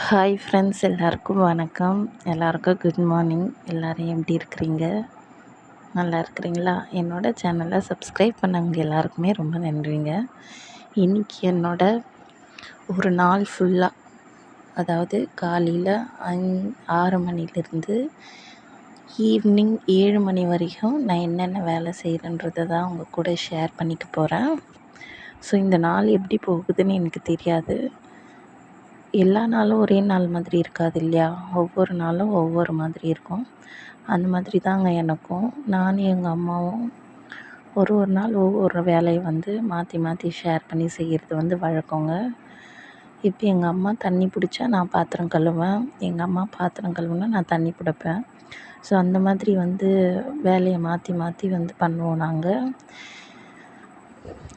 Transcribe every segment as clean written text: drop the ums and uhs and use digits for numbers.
Hi friends, எல்லாருக்கும் வணக்கம். எல்லாருக்கும் குட் மார்னிங். எல்லோரும் எப்படி இருக்கிறீங்க? நல்லா இருக்கிறீங்களா? என்னோடய சேனலை சப்ஸ்கிரைப் பண்ணவங்க எல்லாருக்குமே ரொம்ப நன்றிங்க. இன்றைக்கி ஒரு நாள் ஃபுல்லாக, அதாவது காலையில் 6 மணிலேருந்து ஈவினிங் 7 மணி வரைக்கும் நான் என்னென்ன வேலை செய்கிறேன்றதை தான் உங்கள் கூட ஷேர் பண்ணிக்க போகிறேன். ஸோ இந்த நாள் எப்படி போகுதுன்னு எனக்கு தெரியாது. எல்லா நாளும் ஒரே நாள் மாதிரி இருக்காது இல்லையா? ஒவ்வொரு நாளும் ஒவ்வொரு மாதிரி இருக்கும். அந்த மாதிரி தாங்க எனக்கும். நானும் எங்கள் அம்மாவும் ஒரு நாள் ஒவ்வொரு வேலையை மாற்றி மாற்றி ஷேர் பண்ணி செய்கிறது வழக்கங்க. இப்போ எங்கள் அம்மா தண்ணி பிடிச்சா நான் பாத்திரம் கழுவேன், எங்கள் அம்மா பாத்திரம் கழுவுனா நான் தண்ணி பிடிப்பேன். ஸோ அந்த மாதிரி வேலையை மாற்றி மாற்றி பண்ணுவோம் நாங்கள்.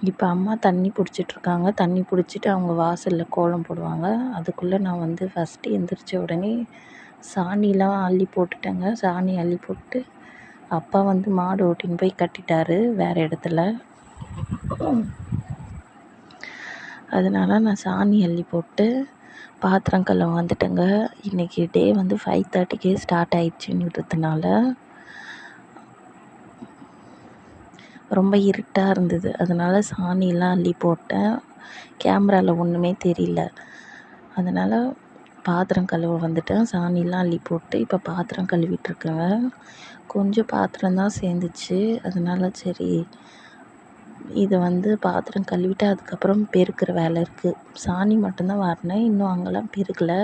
இப்போ அம்மா தண்ணி பிடிச்சிட்ருக்காங்க. தண்ணி பிடிச்சிட்டு அவங்க வாசலில் கோலம் போடுவாங்க. அதுக்குள்ளே நான் ஃபஸ்ட்டு எந்திரிச்ச உடனே சாணிலாம் அள்ளி போட்டுட்டேங்க. சாணி அள்ளி போட்டு அப்பா மாடு ஓட்டின்னு போய் கட்டிட்டாரு வேறு இடத்துல. அதனால் நான் சாணி அள்ளி போட்டு பாத்திரம் கழுவ வந்துட்டேங்க. இன்றைக்கி டே 5:30க்கே ஸ்டார்ட் ஆயிடுச்சுன்றதுனால ரொம்ப இருட்டாக இருந்தது. அதனால் சாணியெல்லாம் அள்ளி போட்டேன். கேமராவில் ஒன்றுமே தெரியல. அதனால் பாத்திரம் கழுவ வந்துட்டேன். சாணியெல்லாம் அள்ளி போட்டு இப்போ பாத்திரம் கழுவிட்டுருக்கேங்க. கொஞ்சம் பாத்திரம் தான் சேர்ந்துச்சு. அதனால் சரி, இதை பாத்திரம் கழுவிட்டு அதுக்கப்புறம் பெருக்கிற வேலை இருக்குது. சாணி மட்டும்தான் வாரினேன், இன்னும் அங்கெல்லாம் பெருக்கலை.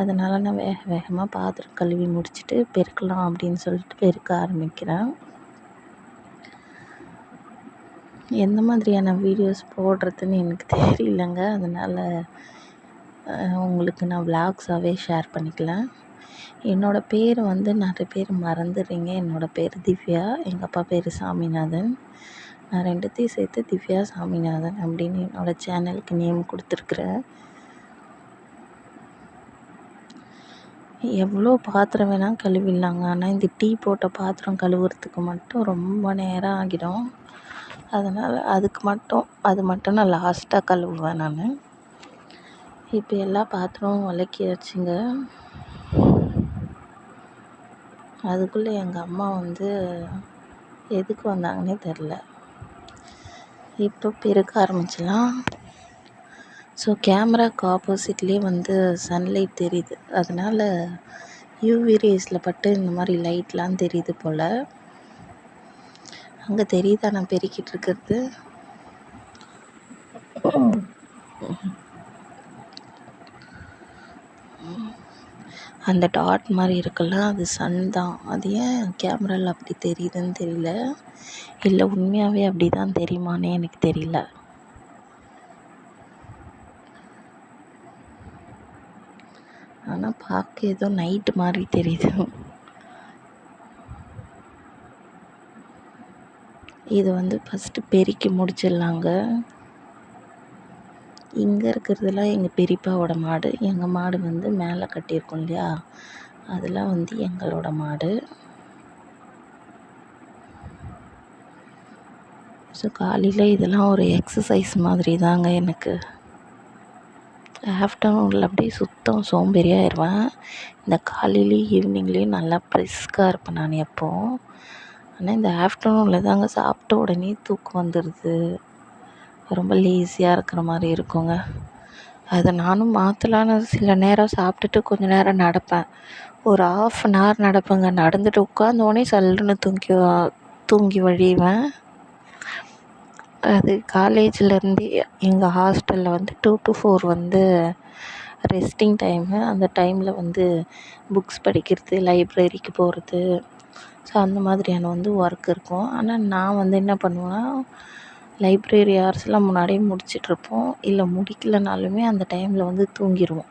அதனால் நான் வேகமாக பாத்திரம் கழுவி முடிச்சுட்டு பெருக்கலாம் அப்படின்னு சொல்லிட்டு பெருக்க ஆரம்பிக்கிறேன். எந்த மாதிரியான வீடியோஸ் போடுறதுன்னு எனக்கு தெரியலங்க. அதனால் உங்களுக்கு நான் விலாக்ஸாகவே ஷேர் பண்ணிக்கலாம். என்னோடய பேர் நிறைய பேர் மறந்துடுறீங்க. என்னோடய பேர் திவ்யா, எங்கள் அப்பா பேர் சாமிநாதன். நான் ரெண்டுத்தையும் சேர்த்து திவ்யா சாமிநாதன் அப்படின்னு என்னோடய சேனலுக்கு நேம் கொடுத்துருக்குறேன். எவ்வளோ பாத்திரம் வேணால் கழுவிடலாங்க. ஆனால் இந்த டீ போட்ட பாத்திரம் கழுவுறதுக்கு மட்டும் ரொம்ப நேரம் ஆகிடும். அதனால் அது மட்டும் நான் லாஸ்ட்டாக கழுவுவேன் நான். இப்போ எல்லா பாத்திரமும் விளக்கியாச்சுங்க. அதுக்குள்ளே எங்கள் அம்மா எதுக்கு வந்தாங்கன்னே தெரில. இப்போ பெருக்க ஆரம்பிச்சிடலாம். ஸோ கேமராவுக்கு ஆப்போசிட்லேயே சன்லைட் தெரியுது. அதனால் யூவி ரேஸில் பட்டு இந்த மாதிரி லைட்லாம் தெரியுது போல். அங்கே தெரியுதா நான் பெருக்கிட்டு இருக்கிறது? அந்த டாட் மாதிரி இருக்குல்ல, அது சன் தான். அது ஏன் கேமராவில் அப்படி தெரியுதுன்னு தெரியல. இல்லை உண்மையாகவே அப்படி தான் தெரியுமானே எனக்கு தெரியல. ஆனால் பார்க்க ஏதோ நைட்டு மாதிரி தெரியுது. இது ஃபஸ்ட்டு பெருக்கி முடிச்சிடலாங்க. இங்கே இருக்கிறதுலாம் எங்கள் பெரியப்பாவோட மாடு. எங்கள் மாடு மேலே கட்டியிருக்கோம் இல்லையா, அதெல்லாம் எங்களோட மாடு. ஸோ காலையில் இதெல்லாம் ஒரு எக்ஸசைஸ் மாதிரி தாங்க எனக்கு. ஆஃப்டர்நூனில் அப்படியே சுத்தம் சோம்பேறியாகிடுவேன். இந்த காலையிலையும் ஈவினிங்லேயும் நல்லா ப்ரிஸ்காக இருப்பேன் நான் எப்போவும். ஆனால் இந்த ஆஃப்டர்நூனில் தாங்க சாப்பிட்ட உடனே தூக்கம் வந்துடுது. ரொம்ப லேசியாக இருக்கிற மாதிரி இருக்குங்க. அதை நானும் மாற்றலான்னு சில நேரம் சாப்பிட்டுட்டு கொஞ்சம் நேரம் நடப்பேன். ஒரு 1/2 நடப்பேங்க. நடந்துட்டு உட்காந்தோடனே சல்லுன்னு தூங்கி வழிவேன். அது காலேஜிலேருந்தே எங்கள் ஹாஸ்டலில் 2 to 4 ரெஸ்டிங் டைமு. அந்த டைமில் புக்ஸ் படிக்கிறது, லைப்ரரிக்கு போகிறது, ஸோ அந்த மாதிரியான ஒர்க் இருக்கும். ஆனால் நான் என்ன பண்ணுவேன்னா, லைப்ரரி ஹவர்ஸ்லாம் முன்னாடியே முடிச்சிட்ருப்போம். இல்லை முடிக்கலைனாலுமே அந்த டைமில் தூங்கிடுவோம்.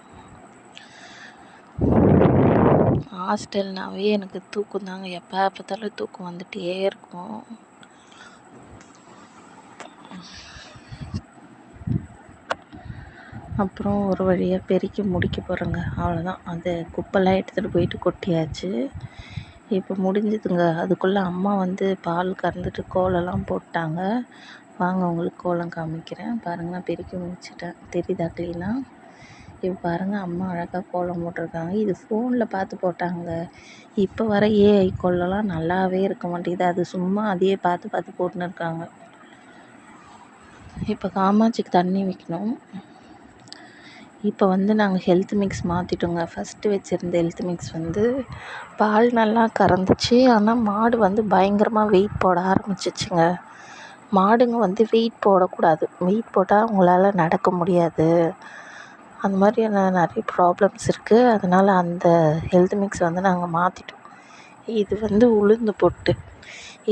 ஹாஸ்டல்னாவே எனக்கு தூக்கம் தாங்க. எப்போ பார்த்தாலும் தூக்கம் வந்துகிட்டே இருக்கும். அப்புறம் ஒரு வழியாக பெருக்கி முடிக்க போகிறேங்க. அவ்வளோதான். அது குப்பைலாம் எடுத்துகிட்டு போயிட்டு கொட்டியாச்சு. இப்போ முடிஞ்சுதுங்க. அதுக்குள்ளே அம்மா பால் கறந்துட்டு கோலம்லாம் போட்டாங்க. வாங்க உங்களுக்கு கோலம் காமிக்கிறேன் பாருங்கள். நான் பெருக்கி முடிச்சிட்டேன். தெரியுதா க்ளீனாக? இப்போ பாருங்கள் அம்மா அழகாக கோலம் போட்டிருக்காங்க. இது ஃபோனில் பார்த்து போட்டாங்க. இப்போ வர ஏஐ கோலம்லாம் நல்லாவே இருக்க மாட்டேங்குது. அது சும்மா அதையே பார்த்து பார்த்து போட்டுன்னு இருக்காங்க. இப்போ காமாட்சிக்கு தண்ணி வைக்கணும். இப்போ வந்து நாங்கள் ஹெல்த் மிக்ஸ் மாற்றிட்டோங்க. ஃபஸ்ட்டு வச்சுருந்த ஹெல்த் மிக்ஸ் வந்து பால் நல்லா கறந்துச்சு. ஆனால் மாடு வந்து பயங்கரமாக வெயிட் போட ஆரம்பிச்சிச்சுங்க. மாடுங்க வந்து வெயிட் போடக்கூடாது. வெயிட் போட்டால் அவங்களால நடக்க முடியாது. அந்த மாதிரியான நிறைய ப்ராப்ளம்ஸ் இருக்குது. அதனால் அந்த ஹெல்த் மிக்ஸ் வந்து நாங்கள் மாற்றிட்டோம். இது வந்து உளுந்து பொட்டு.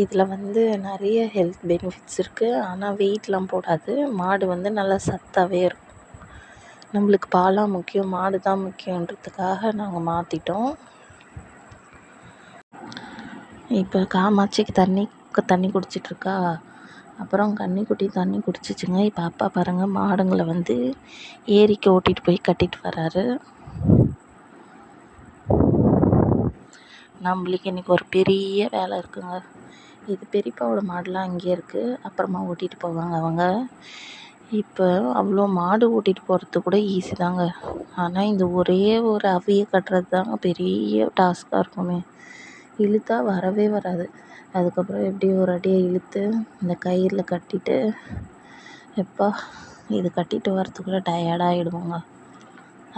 இதில் வந்து நிறைய ஹெல்த் பெனிஃபிட்ஸ் இருக்குது. ஆனால் வெயிட்லாம் போடாது. மாடு வந்து நல்லா சத்தாகவே இருக்கும். நம்மளுக்கு பாலாக முக்கியம், மாடு தான் முக்கியன்றதுக்காக நாங்கள் மாற்றிட்டோம். இப்போ காமாட்சிக்கு தண்ணி குடிச்சிட்ருக்கா. அப்புறம் கன்னிக்குட்டி தண்ணி குடிச்சிச்சுங்க. இப்போ அப்பா பாருங்கள் மாடுங்களை வந்து ஏரிக்கு ஓட்டிகிட்டு போய் கட்டிட்டு வராரு. நம்மளுக்கு இன்றைக்கி ஒரு பெரிய வேலை இருக்குங்க. இது பெரியப்பாவோட மாடுலாம் அங்கேயே இருக்குது. அப்புறமா ஓட்டிகிட்டு போவாங்க அவங்க. இப்போ அவ்வளோ மாடு ஓட்டிகிட்டு போகிறது கூட ஈஸி தாங்க. ஆனால் இந்த ஒரே ஒரு அவியை கட்டுறது தாங்க பெரிய டாஸ்க்காக இருக்குமே. இழுத்தா வரவே வராது. அதுக்கப்புறம் எப்படி ஒரு அடியை இழுத்து இந்த கயிறில் கட்டிட்டு எப்பா இது கட்டிட்டு வரத்துக்குள்ளே டயர்டாகிடுவோங்க.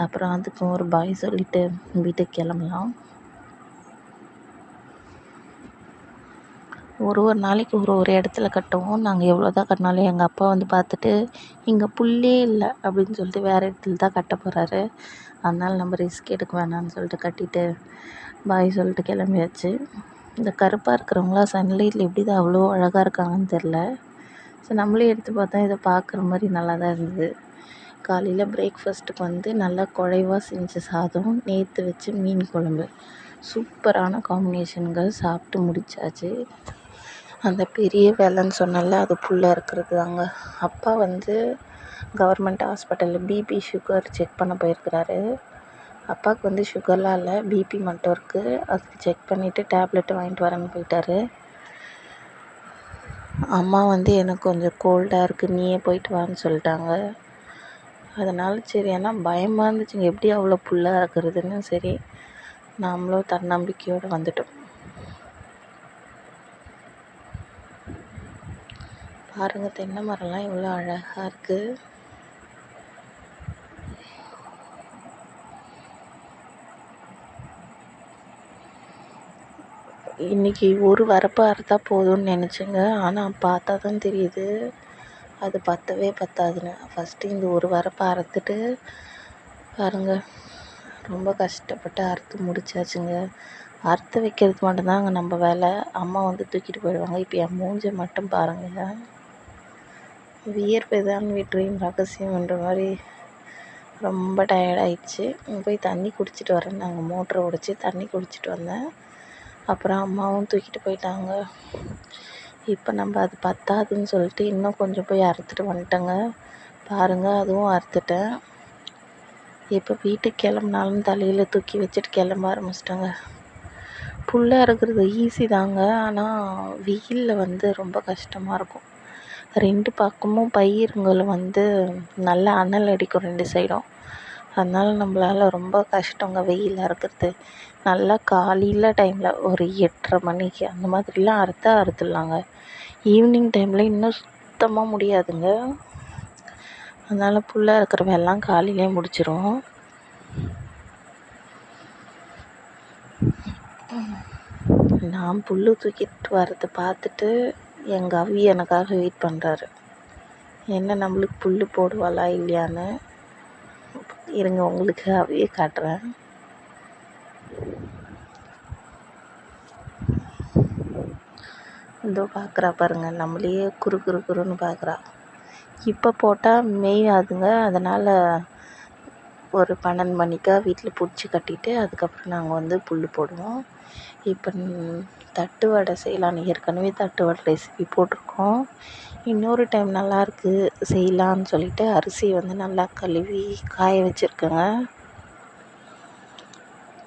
அப்புறம் அதுக்கு ஒரு பாய் சொல்லிவிட்டு வீட்டுக்கு கிளம்பலாம். ஒரு நாளைக்கு ஒரு இடத்துல கட்டுவோம். நாங்கள் எவ்வளோ தான் கட்டினாலும் எங்கள் அப்பா வந்து பார்த்துட்டு இங்கே புல்லே இல்லை அப்படின்னு சொல்லிட்டு வேறு இடத்துல தான் கட்ட போகிறாரு. அதனால் நம்ம ரிஸ்க் எடுக்க வேணாம்னு சொல்லிட்டு கட்டிட்டு பாய் சொல்லிட்டு கிளம்பியாச்சு. இந்த கருப்பாக இருக்கிறவங்களாம் சன்லைட்டில் எப்படி தான் அவ்வளோ அழகாக இருக்காங்கன்னு தெரில. ஸோ நம்மளே எடுத்து பார்த்தா இதை பார்க்குற மாதிரி நல்லா தான் இருந்தது. காலையில் பிரேக்ஃபாஸ்ட்டுக்கு வந்து நல்லா குழைவாக செஞ்ச சாதம், நேற்று வச்ச மீன் குழம்பு, சூப்பரான காம்பினேஷனுங்க. சாப்பிட்டு முடிச்சாச்சு. அந்த பெரிய வேலைன்னு சொன்னால அது புல்ல இருக்கிறது தாங்க. அப்பா வந்து கவர்மெண்ட் ஹாஸ்பிட்டலில் பிபி சுகர் செக் பண்ண போயிருக்கிறாரு. அப்பாவுக்கு வந்து சுகர்லாம் இல்லை, பிபி மட்டும் இருக்குது. அது செக் பண்ணிவிட்டு டேப்லெட்டு வாங்கிட்டு வரேன்னு போயிட்டாரு. அம்மா வந்து எனக்கு கொஞ்சம் கோல்டாக இருக்குது, நீயே போயிட்டு வான்னு சொல்லிட்டாங்க. அதனால் சரி, ஆனால் பயமாக இருந்துச்சுங்க எப்படி அவ்வளோ புல்லாக இருக்கிறதுன்னு. சரி நாமளும் தன்னம்பிக்கையோடு வந்துட்டோம். பாருங்கள் தென்னை மரம்லாம் எவ்வளோ அழகாக இருக்குது. இன்றைக்கி ஒரு வரப்பு அறுத்தா போதும்னு நினச்சேங்க. ஆனால் பார்த்தா தான் தெரியுது அது பத்தவே பத்தாதுன்னு. ஃபஸ்ட்டு இந்த ஒரு வரப்பை அறுத்துட்டு பாருங்கள் ரொம்ப கஷ்டப்பட்டு அறுத்து முடிச்சாச்சுங்க. அறுத்து வைக்கிறது மட்டும்தாங்க நம்ம வேலை. அம்மா வந்து தூக்கிட்டு போயிடுவாங்க. இப்போ என் மூஞ்சை மட்டும் பாருங்கள். வியர்வை தான் வெற்றியின் ரகசியம்ன்ற மாதிரி ரொம்ப டயர்டாயிடுச்சு. போய் தண்ணி குடிச்சிட்டு வரேன். நாங்கள் மோட்டரை உடைச்சி தண்ணி குடிச்சிட்டு வந்தேன். அப்புறம் அம்மாவும் தூக்கிட்டு போயிட்டாங்க. இப்போ நம்ம அது பத்தாதுன்னு சொல்லிட்டு இன்னும் கொஞ்சம் போய் அறுத்துட்டு வந்துட்டேங்க. பாருங்கள் அதுவும் அறுத்துட்டேன். இப்போ வீட்டுக்கு கிளம்புனாலும் தலையில் தூக்கி வச்சுட்டு கிளம்ப ஆரம்பிச்சிட்டேங்க. புல்ல இருக்கிறது ஈஸி தாங்க. ஆனால் வெயிலில் வந்து ரொம்ப கஷ்டமாக இருக்கும். 2 பக்கமும் பயிருங்களை வந்து நல்லா அனல் அடிக்கும் 2 சைடும். அதனால் நம்மளால் ரொம்ப கஷ்டங்க வெயிலில் இருக்கிறது. நல்லா காலையில் டைமில் ஒரு 8:30 மணிக்கு அந்த மாதிரிலாம் அறுத்துடலாங்க. ஈவினிங் டைமில் இன்னும் சுத்தமாக முடியாதுங்க. அதனால் புல்லாக இருக்கிற வேலைலாம் காலையிலே முடிச்சிடும். நான் புல் தூக்கிட்டு வரதை பார்த்துட்டு எங்கள் அவி எனக்காக வெயிட் பண்ணுறாரு. என்ன நம்மளுக்கு புல் போடுவாளா இல்லையான்னு. இருங்க உங்களுக்கு அவியே காட்டுறேன். இதோ பார்க்குறா பாருங்கள், நம்மளையே குறுன்னு பார்க்குறா. இப்போ போட்டால் மேயாதுங்க. அதனால் ஒரு 12 மணிக்கா வீட்டில் பிடிச்சி கட்டிட்டு அதுக்கப்புறம் நாங்கள் வந்து புல் போடுவோம். இப்போ தட்டு வடை செய்யலான்னு ஏற்கனவே தட்டு வடை ரெசிபி போட்டிருக்கோம். இன்னொரு டைம் நல்லாயிருக்கு செய்யலான்னு சொல்லிவிட்டு அரிசி வந்து நல்லா கழுவி காய வச்சுருக்கேங்க.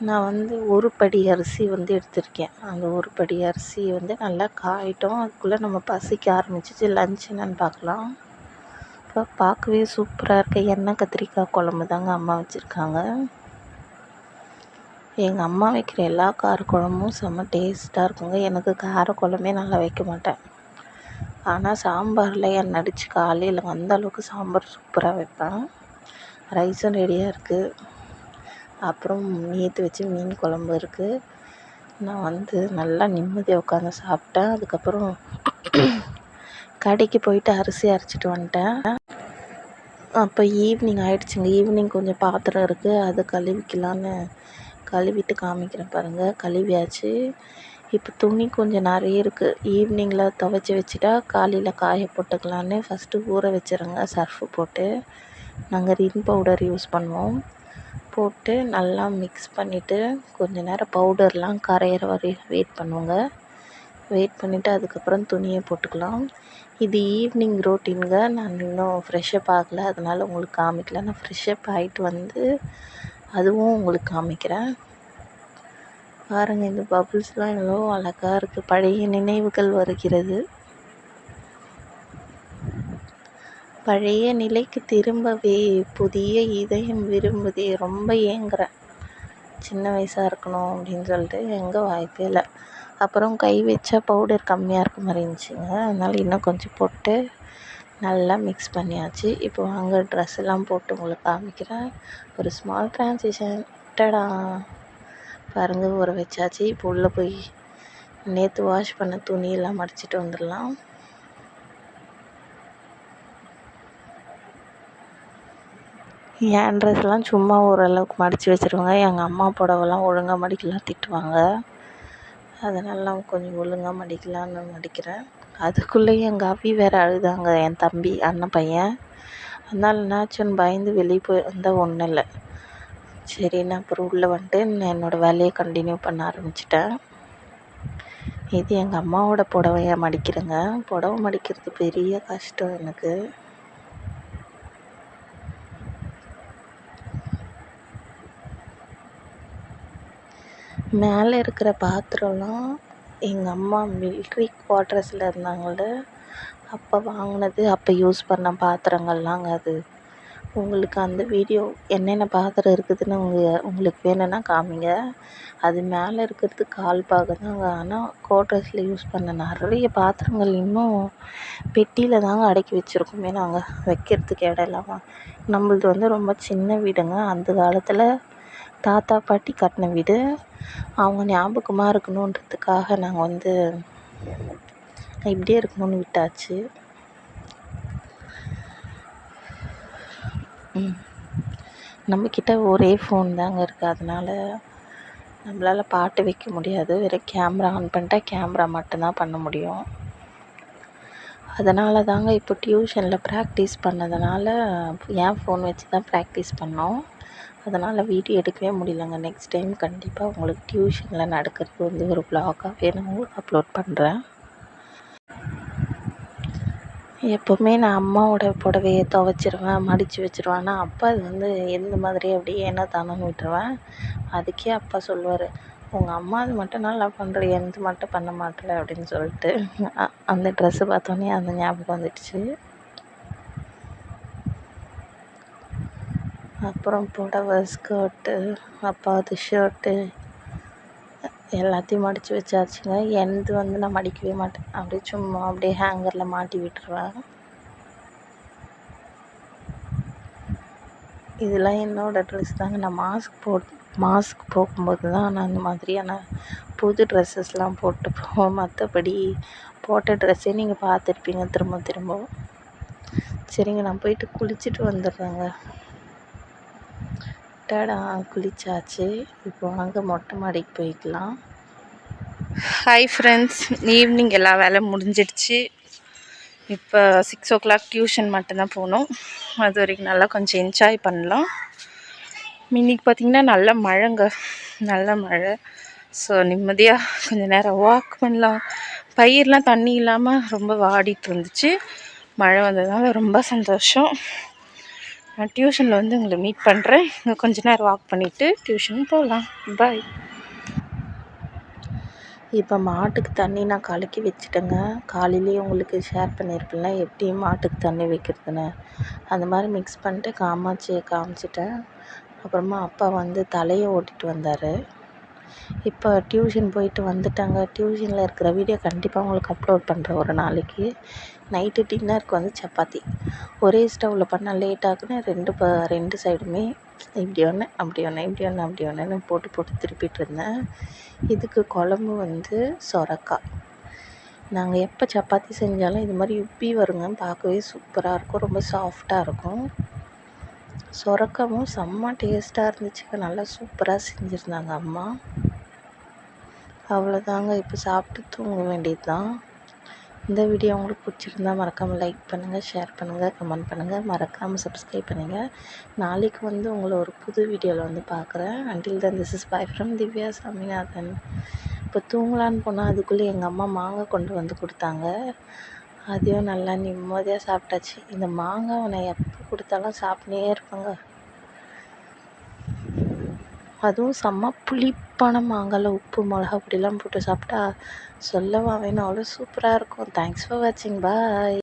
நான் வந்து ஒரு படி அரிசி வந்து எடுத்திருக்கேன். அந்த ஒரு படி அரிசி வந்து நல்லா காயட்டும். அதுக்குள்ளே நம்ம பசிக்க ஆரம்பிச்சிச்சு. லஞ்ச் என்னன்னு பார்க்கலாம். இப்போ பார்க்கவே சூப்பராக இருக்க எண்ணெய் கத்திரிக்காய் குழம்பு தாங்க அம்மா வச்சுருக்காங்க. எங்கள் அம்மா வைக்கிற எல்லா கார குழம்பும் செம்ம டேஸ்ட்டாக இருக்குங்க. எனக்கு கார குழம்பே நல்லா வைக்க மாட்டேன். ஆனால் சாம்பாரில் எண்ணெய் அடித்து காலையில் அந்த அளவுக்கு சாம்பார் சூப்பராக வைப்பேன். ரைஸும் ரெடியாக இருக்குது. அப்புறம் நேற்று வச்சு மீன் குழம்பு இருக்குது. நான் நல்லா நிம்மதியாக உட்காந்து சாப்பிட்டேன். அதுக்கப்புறம் கடைக்கு போயிட்டு அரிசி அரைச்சிட்டு வந்துட்டேன். அப்போ ஈவினிங் ஆகிடுச்சுங்க. ஈவினிங் கொஞ்சம் பாத்திரம் இருக்குது, அதை கழுவிக்கலான்னு கழுவிட்டு காமிக்கிறேன் பாருங்கள். கழுவியாச்சு. இப்போ துணி கொஞ்சம் நிறைய இருக்குது. ஈவினிங்கில் துவைச்சி வச்சுட்டா காலையில் காய போட்டுக்கலான்னு ஃபஸ்ட்டு ஊற வச்சுருங்க. சர்ஃபு போட்டு நாங்கள் ரின் பவுடர் யூஸ் பண்ணுவோம். போட்டு நல்லா மிக்ஸ் பண்ணிவிட்டு கொஞ்ச நேரம் பவுடர்லாம் கரையிற வரையும் வெயிட் பண்ணுவோங்க. வெயிட் பண்ணிவிட்டு அதுக்கப்புறம் துணியை போட்டுக்கலாம். இது ஈவினிங் ரொட்டீனுங்க. நான் இன்னும் ஃப்ரெஷ்ஷப் ஆகலை, அதனால் உங்களுக்கு காமிக்கல. நான் ஃப்ரெஷ்ஷப் ஆகிட்டு அதுவும் உங்களுக்கு காமிக்கிறேன் பாருங்கள். இந்த பபுள்ஸ்லாம் எவ்வளோ அழகாக இருக்குது. பழைய நினைவுகள் வருகிறது. பழைய நிலைக்கு திரும்பவே புதிய இதயம் விரும்புதே. ரொம்ப ஏங்குறேன் சின்ன வயசாக இருக்கணும் அப்படின்னு சொல்லிட்டு. எங்கே வாய்ப்பே இல்லை. அப்புறம் கை வச்சா பவுடர் கம்மியாக இருக்க மாதிரி இருந்துச்சுங்க. அதனால் இன்னும் கொஞ்சம் போட்டு நல்லா மிக்ஸ் பண்ணியாச்சு. இப்போ வாங்க ட்ரெஸ் எல்லாம் போட்டு உங்களுக்கு காமிக்கிறேன். ஒரு ஸ்மால் ட்ரான்சிஷன் டடா பாருங்கள். ஊற வச்சாச்சு. இப்போ உள்ளே போய் நேற்று வாஷ் பண்ண துணியெல்லாம் மடிச்சிட்டு வந்துடலாம். என் ட்ரெஸ்லாம் சும்மா ஓரளவுக்கு மடித்து வச்சுருவாங்க. எங்கள் அம்மா புடவெல்லாம் ஒழுங்காக மடிக்கலாம் திட்டுவாங்க. அதனால கொஞ்சம் ஒழுங்காக மடிக்கலான்னு மடிக்கிறேன். அதுக்குள்ளேயும் எங்கள் அவி வேறு அழுதாங்க, என் தம்பி அண்ணன் பையன். அதனால் என்னாச்சுன்னு பயந்து வெளியே போய் வந்தால் ஒன்றும் இல்லை. சரி, நான் அப்புறம் உள்ளே வந்துட்டு நான் என்னோடய வேலையை கண்டினியூ பண்ண ஆரம்பிச்சிட்டேன். இது எங்கள் அம்மாவோட புடவையை மடிக்கிறேங்க. புடவை மடிக்கிறது பெரிய கஷ்டம் எனக்கு. மேலே இருக்கிற பாத்திரம்லாம் எங்கள் அம்மா மிலிட்ரி குவார்ட்டர்ஸில் இருந்தாங்கள அப்போ வாங்கினது, அப்போ யூஸ் பண்ண பாத்திரங்கள்லாங்க அது. உங்களுக்கு அந்த வீடியோ என்னென்ன பாத்திரம் இருக்குதுன்னு உங்களுக்கு வேணும்னா காமிங்க. அது மேலே இருக்கிறது கால் பாகம் தாங்க. ஆனால் குவார்ட்டர்ஸில் யூஸ் பண்ண நிறைய பாத்திரங்கள் இன்னும் பெட்டியில் தாங்க அடக்கி வச்சுருக்கோமே நாங்கள், வைக்கிறதுக்கு இடம் இல்லாமல். நம்மளது ரொம்ப சின்ன வீடுங்க. அந்த காலத்தில் தாத்தா பாட்டி கட்டின வீடு. அவங்க ஞாபகமாக இருக்கணுன்றதுக்காக நாங்கள் இப்படியே இருக்கணும்னு விட்டாச்சு. நம்மக்கிட்ட ஒரே ஃபோன் தாங்க இருக்குது. அதனால் நம்மளால் பாட்டு வைக்க முடியாது. வெறும் கேமரா ஆன் பண்ணிட்டா கேமரா மட்டும்தான் பண்ண முடியும். அதனால தாங்க இப்போ டியூஷனில் ப்ராக்டிஸ் பண்ணதுனால என் ஃபோன் வச்சு தான் ப்ராக்டிஸ் பண்ணோம். அதனால் வீடியோ எடுக்கவே முடியலங்க. நெக்ஸ்ட் டைம் கண்டிப்பாக உங்களுக்கு டியூஷனில் நடக்கிறது ஒரு வ்ளாகாகவே நான் உங்களுக்கு அப்லோட் பண்ணுறேன். எப்போவுமே நான் அம்மாவோட புடவையை துவைச்சிருவேன், மடித்து வச்சுருவேன். ஆனால் அப்பா அது எந்த மாதிரி அப்படியே ஏனோ தானோன்னு விட்டுருவேன். அதுக்கே அப்பா சொல்லுவார், உங்கள் அம்மா அது மட்டும் நல்லா பண்ணுற, எந்த மட்டும் பண்ண மாட்டேல அப்படின்னு சொல்லிட்டு. அந்த ட்ரெஸ்ஸு பார்த்தோன்னே அந்த ஞாபகம் வந்துடுச்சு. அப்புறம் புடவை, ஸ்கர்ட்டு, அப்பாவது ஷர்ட்டு எல்லாத்தையும் மடித்து வச்சாச்சுங்க. எனது நான் மடிக்கவே மாட்டேன். அப்படியே சும்மா அப்படியே ஹேங்கரில் மாட்டி விட்டுருவேன். இதெல்லாம் என்னோடய ட்ரெஸ் தாங்க. நான் மாஸ்க் போகும்போது தான் நான் இந்த மாதிரியான புது ட்ரெஸ்ஸஸ்லாம் போட்டு போவேன். மற்றபடி போட்ட ட்ரெஸ்ஸே நீங்கள் பார்த்துருப்பீங்க திரும்ப. சரிங்க, நான் போயிட்டு குளிச்சுட்டு வந்துடுறேங்க. டடா குளிச்சாச்சு. இப்போ வாங்க மொட்டை மாடிக்கு போய்க்கலாம். ஹாய் ஃப்ரெண்ட்ஸ், ஈவினிங் எல்லா வேலை முடிஞ்சிடுச்சு. இப்போ 6 o'clock டியூஷன் மட்டும்தான் போகணும். அது வரைக்கும் நல்லா கொஞ்சம் என்ஜாய் பண்ணலாம். இன்றைக்கி பார்த்திங்கன்னா நல்ல மழை. ஸோ நிம்மதியாக கொஞ்சம் நேரம் வாக் பண்ணலாம். பயிரெலாம் தண்ணி இல்லாமல் ரொம்ப வாடிட்டு இருந்துச்சு. மழை வந்ததுனால ரொம்ப சந்தோஷம். நான் டியூஷனில் உங்களை மீட் பண்ணுறேன். இங்கே கொஞ்ச நேரம் வாக் பண்ணிவிட்டு டியூஷன் போகலாம். பாய். இப்போ மாட்டுக்கு தண்ணி நான் கலக்கி வச்சுட்டேங்க. காலையிலேயே உங்களுக்கு ஷேர் பண்ணியிருப்பேன்ல எப்படி மாட்டுக்கு தண்ணி வைக்கிறதுன்னு. அந்த மாதிரி மிக்ஸ் பண்ணிட்டு காமாட்சியை காமிச்சிட்டேன். அப்புறமா அப்பா வந்து தலையை ஓட்டிகிட்டு வந்தார். இப்போ டியூஷன் போயிட்டு வந்துட்டாங்க. டியூஷனில் இருக்கிற வீடியோ கண்டிப்பாக உங்களுக்கு அப்லோட் பண்ணுறேன் ஒரு நாளைக்கு. நைட்டு டின்னருக்கு வந்து சப்பாத்தி. ஒரே ஸ்டவ்வில் பண்ணால் லேட் ஆகுன்னு ரெண்டு சைடுமே இப்படி ஒன்று அப்படி ஒன்று இப்படி ஒன்று அப்படி ஒன்றுன்னு போட்டு திருப்பிட்டு இருந்தேன். இதுக்கு குழம்பு வந்து சொரக்காய். நாங்கள் எப்போ சப்பாத்தி செஞ்சாலும் இது மாதிரி உப்பி வருங்க. பார்க்கவே சூப்பராக இருக்கும், ரொம்ப சாஃப்டாக இருக்கும். சொரக்காவும் செம்ம டேஸ்ட்டாக இருந்துச்சுங்க. நல்லா சூப்பராக செஞ்சுருந்தாங்க அம்மா. அவ்வளோதாங்க, இப்போ சாப்பிட்டு தூங்க வேண்டியது தான். இந்த வீடியோ உங்களுக்கு பிடிச்சிருந்தா மறக்காமல் லைக் பண்ணுங்கள், ஷேர் பண்ணுங்கள், கமெண்ட் பண்ணுங்கள், மறக்காமல் சப்ஸ்கிரைப் பண்ணுங்கள். நாளைக்கு வந்து உங்களை ஒரு புது வீடியோவில் வந்து பார்க்குறேன். Until then this is by from Divya Saminathan. இப்போ தூங்கலான்னு போனால் அதுக்குள்ளே எங்கள் அம்மா மாங்காய் கொண்டு வந்து கொடுத்தாங்க. அதையும் நல்லா நிம்மதியாக சாப்பிட்டாச்சு. இந்த மாங்காவை நான் எப்போ கொடுத்தாலும் சாப்பிட்னே இருப்பேங்க. அதுவும் செம்ம புளிப்பான மாங்காயில் உப்பு மிளகா அப்படிலாம் போட்டு சாப்பிட்டா சொல்லவா வேணும், அவ்வளோ சூப்பராக இருக்கும். தேங்க்ஸ் ஃபார் வாட்சிங். பாய்.